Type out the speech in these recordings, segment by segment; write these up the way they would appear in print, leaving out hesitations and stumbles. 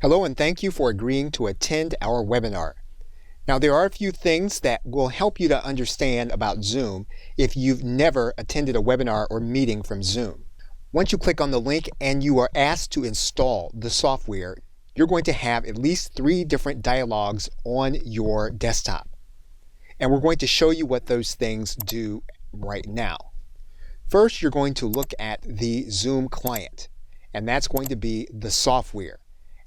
Hello, and thank you for agreeing to attend our webinar. Now, there are a few things that will help you to understand about Zoom if you've never attended a webinar or meeting from Zoom. Once you click on the link and you are asked to install the software, you're going to have at least 3 different dialogues on your desktop. And we're going to show you what those things do right now. First, you're going to look at the Zoom client, and that's going to be the software.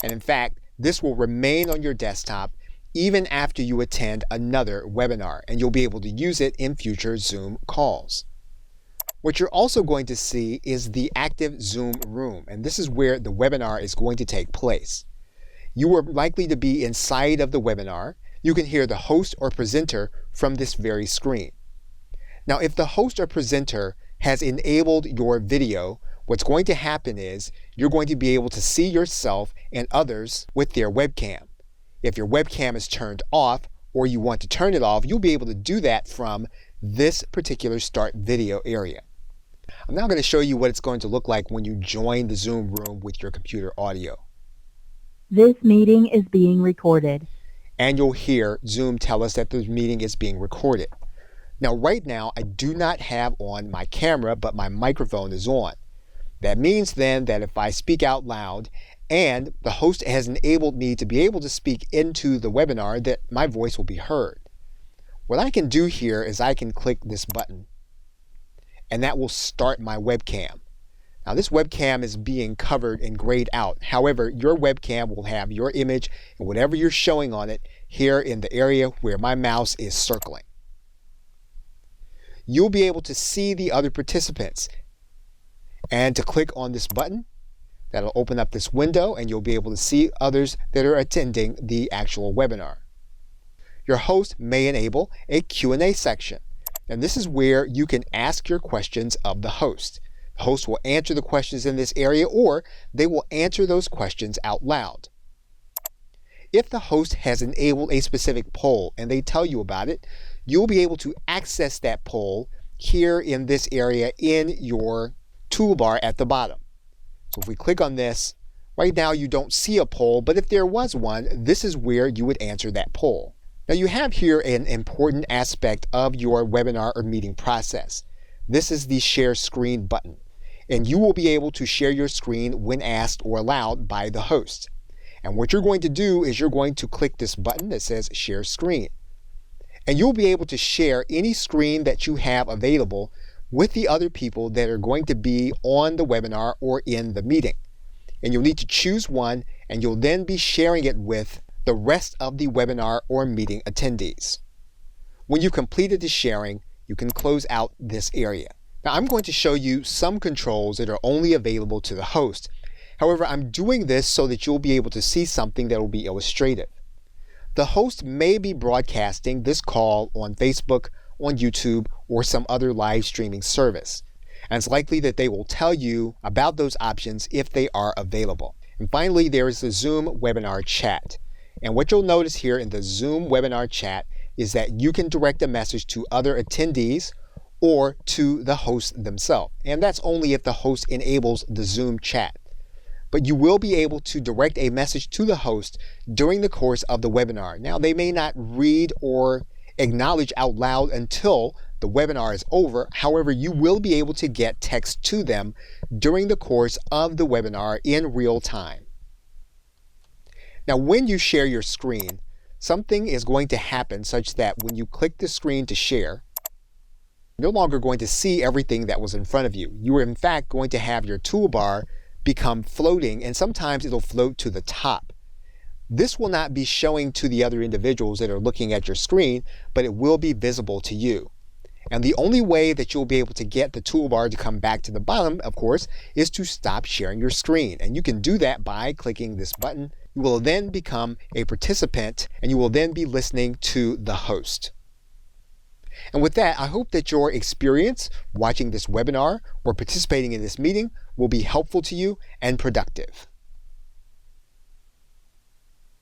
And in fact, this will remain on your desktop even after you attend another webinar, and you'll be able to use it in future Zoom calls. What you're also going to see is the active Zoom room, and this is where the webinar is going to take place. You are likely to be inside of the webinar. You can hear the host or presenter from this very screen. Now, if the host or presenter has enabled your video, what's going to happen is you're going to be able to see yourself and others with their webcam. If your webcam is turned off or you want to turn it off, you'll be able to do that from this particular Start Video area. I'm now going to show you what it's going to look like when you join the Zoom room with your computer audio. This meeting is being recorded. And you'll hear Zoom tell us that the meeting is being recorded. Now, right now, I do not have on my camera, but my microphone is on. That means then that if I speak out loud and the host has enabled me to be able to speak into the webinar, that my voice will be heard. What I can do here is I can click this button and that will start my webcam. Now, this webcam is being covered and grayed out. However, your webcam will have your image and whatever you're showing on it here in the area where my mouse is circling. You'll be able to see the other participants. And to click on this button, that'll open up this window and you'll be able to see others that are attending the actual webinar. Your host may enable a Q&A section, and this is where you can ask your questions of the host. The host will answer the questions in this area, or they will answer those questions out loud. If the host has enabled a specific poll and they tell you about it, you'll be able to access that poll here in this area in your toolbar at the bottom. So if we click on this, right now you don't see a poll, but if there was one, this is where you would answer that poll. Now, you have here an important aspect of your webinar or meeting process. This is the share screen button, and you will be able to share your screen when asked or allowed by the host. And what you're going to do is you're going to click this button that says share screen, and you'll be able to share any screen that you have available with the other people that are going to be on the webinar or in the meeting. And you'll need to choose one, and you'll then be sharing it with the rest of the webinar or meeting attendees. When you've completed the sharing, you can close out this area. Now, I'm going to show you some controls that are only available to the host. However, I'm doing this so that you'll be able to see something that will be illustrative. The host may be broadcasting this call on Facebook, on YouTube, or some other live streaming service. And it's likely that they will tell you about those options if they are available. And finally, there is the Zoom webinar chat. And what you'll notice here in the Zoom webinar chat is that you can direct a message to other attendees or to the host themselves. And that's only if the host enables the Zoom chat. But you will be able to direct a message to the host during the course of the webinar. Now, they may not read or acknowledge out loud until the webinar is over. However, you will be able to get text to them during the course of the webinar in real time. Now, when you share your screen, something is going to happen such that when you click the screen to share, you're no longer going to see everything that was in front of you. You are in fact going to have your toolbar become floating, and sometimes it'll float to the top. This will not be showing to the other individuals that are looking at your screen, but it will be visible to you. And the only way that you'll be able to get the toolbar to come back to the bottom, of course, is to stop sharing your screen. And you can do that by clicking this button. You will then become a participant, and you will then be listening to the host. And with that, I hope that your experience watching this webinar or participating in this meeting will be helpful to you and productive.